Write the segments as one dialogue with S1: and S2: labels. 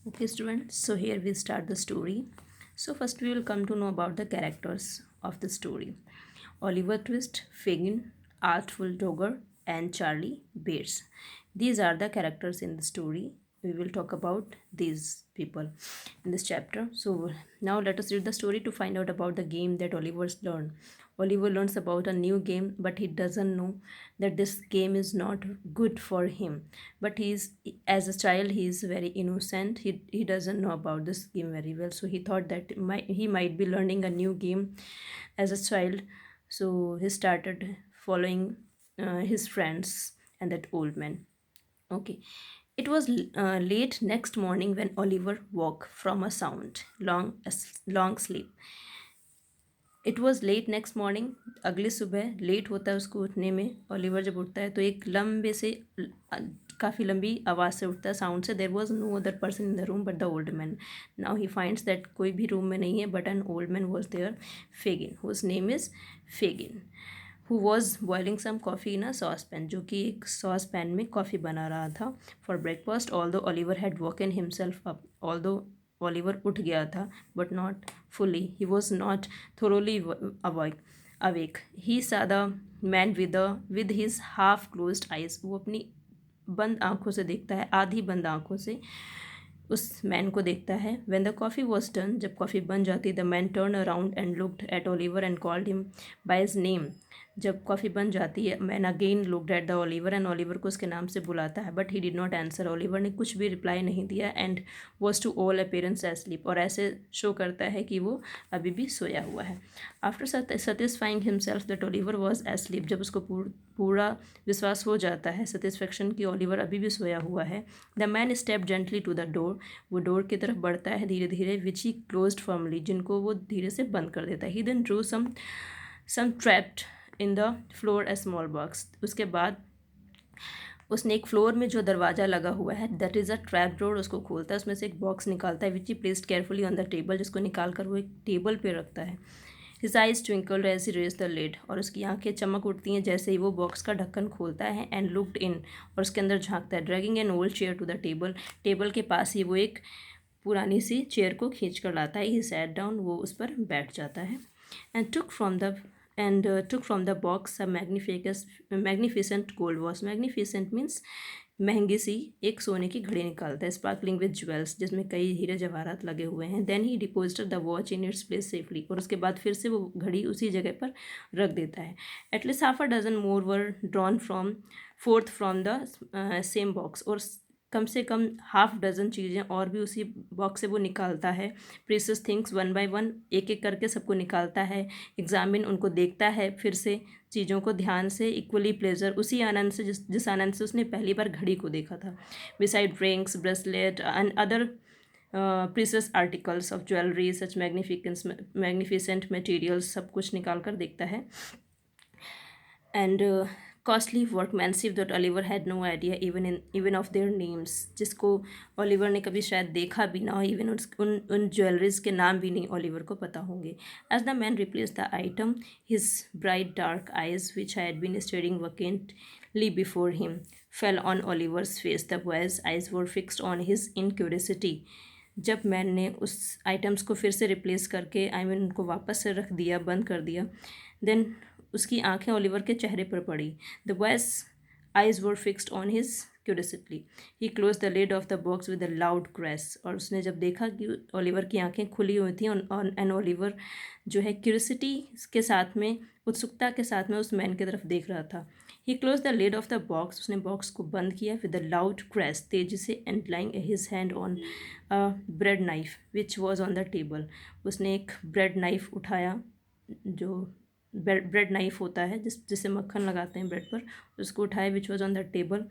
S1: Okay, students, so here we start the story. So, first we will come to know about the characters of the story: Oliver Twist, Fagin, Artful Dogger, and Charlie Bates. These are the characters in the story. We will talk about these people in this chapter. So, now let us read the story to find out about the game that Oliver's learned. Oliver learns about a new game, but he doesn't know that this game is not good for him. But he's as a child, he is very innocent. He doesn't know about this game very well. So he thought that he might be learning a new game as a child. So he started following his friends and that old man. Okay. It was late next morning when Oliver woke from a sound, long sleep. It was late next morning. अगली सुबह late होता है उसको उठने में। Oliver जब उठता है तो एक लंबे से काफ़ी लंबी आवाज़ से उठता है, साउंड से। There was no other person in the room but the old man. Now he finds that कोई भी रूम में नहीं है but an old man was there, Fagin, whose name is Fagin, who was boiling some coffee in a saucepan, जो कि एक sauce pan में coffee बना रहा था for breakfast. Although Oliver had woken himself up, although Oliver उठ गया था but not fully. He was not thoroughly awake. He saw the man with his half closed eyes. वो अपनी बंद आंखों से देखता है, आधी बंद आंखों से उस मैन को देखता है। When the coffee was done, जब कॉफ़ी बन जाती, the man turned around and looked at Oliver and called him by his name. जब कॉफ़ी बन जाती है, man again looked at the Oliver and Oliver को उसके नाम से बुलाता है, but he did not answer. Oliver ने कुछ भी रिप्लाई नहीं दिया and was to all appearance asleep, और ऐसे शो करता है कि वो अभी भी सोया हुआ है। After satisfying himself that Oliver was asleep, जब उसको पूरा विश्वास हो जाता है, सेटिस्फेक्शन कि ओलिवर अभी भी सोया हुआ है, the man step gently to the door, वो डोर की तरफ बढ़ता है धीरे धीरे, विच ही क्लोज्ड फर्मली, जिनको वो धीरे से बंद कर देता है। He then drew some trapped in the floor a small box, उसके बाद उसने एक फ्लोर में जो दरवाज़ा लगा हुआ है, that is a trap door, उसको खोलता है, उसमें से एक बॉक्स निकालता है, which he placed carefully on the table, जिसको निकाल कर वो एक टेबल पे रखता है। His eyes twinkled as he raise the lid, और उसकी आंखें चमक उठती हैं जैसे ही वो बॉक्स का ढक्कन खोलता है, एंड लुक्ड इन, और उसके अंदर झांकता है। Dragging an old chair to the table, table के पास ही वो एक पुरानी सी चेयर को खींच कर लाता है। ही सैट डाउन, वो उस पर बैठ जाता है। And took from the box a magnificent gold watch. Magnificent means महंगी सी एक सोने की घड़ी निकालता है, स्पार्कलिंग विद ज्वेल्स, जिसमें कई हीरे जवाहरात लगे हुए हैं। Then he deposited the watch in its place safely, और उसके बाद फिर से वो घड़ी उसी जगह पर रख देता है। At least half a dozen more were drawn from the same box, और कम से कम हाफ डजन चीज़ें और भी उसी बॉक्स से वो निकालता है। Precious things one by one, एक एक करके सबको निकालता है। एग्जामिन, उनको देखता है फिर से चीज़ों को ध्यान से। इक्वली प्लेजर, उसी आनंद से जिस आनंद से उसने पहली बार घड़ी को देखा था। Beside rings, bracelet and other precious articles of jewellery such magnificent materials, सब कुछ निकाल कर देखता है। And costly workmanship that Oliver had no idea even of their names, जिसको ओलिवर ने कभी शायद देखा भी ना हो, इवन उन ज्वेलरीज के नाम भी नहीं ओलिवर को पता होंगे। As the man replace the item, his bright dark eyes which had been staring vacantly before him fell on Oliver's face. The boy's eyes were fixed on his in curiosity, जब man ने उस items को फिर से replace करके उनको वापस से रख दिया, बंद कर दिया, देन उसकी आंखें ओलिवर के चेहरे पर पड़ी। The boy's eyes were fixed on his curiously, he close the lid of the box with a loud crash, और उसने जब देखा कि ओलिवर की आंखें खुली हुई थी, एंड ओलिवर जो है क्यूरियसिटी के साथ में, उत्सुकता के साथ में उस मैन की तरफ देख रहा था। He close the lid of the box, उसने बॉक्स को बंद किया विद अ लाउड क्रैश, तेजी से, and laying his hand on a bread knife which was on the table, उसने एक ब्रेड नाइफ उठाया, जो ब्रेड नाइफ होता है जिससे मक्खन लगाते हैं ब्रेड पर, उसको उठाए, विच was on the table.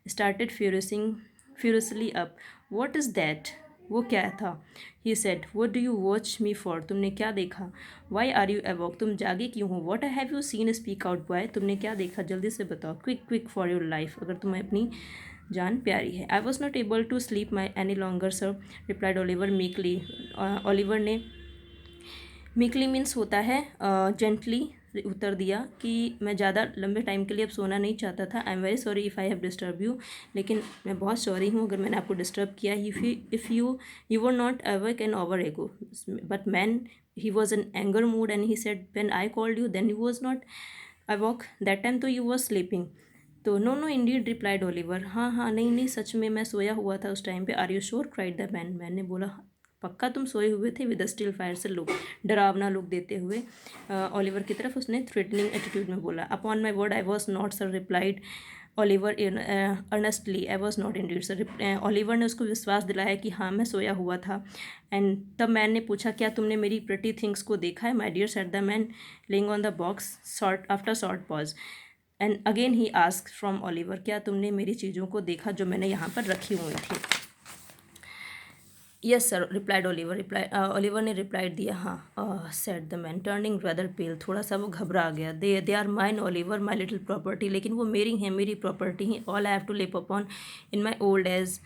S1: Started furiously up, what is that, वो क्या था। He said, what do you watch me for, तुमने क्या देखा। वाई आर यू अवॉक, तुम जागे क्यों हो। What have you seen, speak out boy, तुमने क्या देखा, जल्दी से बताओ। Quick quick for your life, अगर तुम्हें अपनी जान प्यारी है। I was not able to sleep my any longer sir, replied Oliver meekly. Oliver ने, मीकली मीन्स होता है जेंटली, उत्तर दिया कि मैं ज़्यादा लंबे टाइम के लिए अब सोना नहीं चाहता था। I am very sorry if I have disturb you, लेकिन मैं बहुत सॉरी हूँ अगर मैंने आपको डिस्टर्ब किया। If you were not awake an hour एगो, but man he was in anger mood and he said when I called you then you was not awoke, that time तो you was sleeping। तो no no indeed replied Oliver, हाँ हाँ नहीं नहीं सच में मैं सोया हुआ था उस टाइम पे। Are you sure cried the man, man ने बोला पक्का तुम सोए हुए थे। विद स्टिल फायर से लुक, डरावना लुक देते हुए ओलिवर की तरफ उसने थ्रेटनिंग एटीट्यूड में बोला। Upon my word I was not sir, replied Oliver earnestly, I was not Indeed sir. Oliver ने उसको विश्वास दिलाया कि हाँ मैं सोया हुआ था। एंड तब मैन ने पूछा क्या तुमने मेरी प्रिटी थिंग्स को देखा है? My dear said the man laying on the box short after short pause. And again he ask from Oliver, क्या तुमने मेरी चीज़ों को देखा जो मैंने यहाँ पर रखी हुई थी? Yes sir replied Oliver, Oliver ने रिप्लाइड दिया हाँ। Said the man turning rather pale, थोड़ा सा वो घबरा गया। They are mine Oliver, my little property, लेकिन वो मेरी हैं, मेरी प्रॉपर्टी हैं। All I have to live upon in my old age,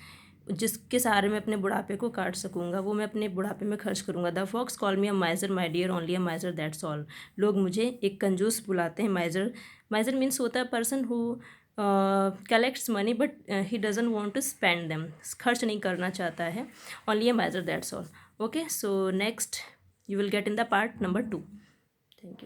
S1: जिसके सहारे मैं अपने बुढ़ापे को काट सकूंगा, वो मैं अपने बुढ़ापे में खर्च करूंगा। The fox call me a miser my dear, only a miser that's all, लोग मुझे एक कंजूस बुलाते हैं। माइजर, माइजर मीन्स होता है person who collects money but he doesn't want to spend them, खर्च नहीं करना चाहता है। Only a miser that's all. Okay, so next you will get in the part number 2। Thank you.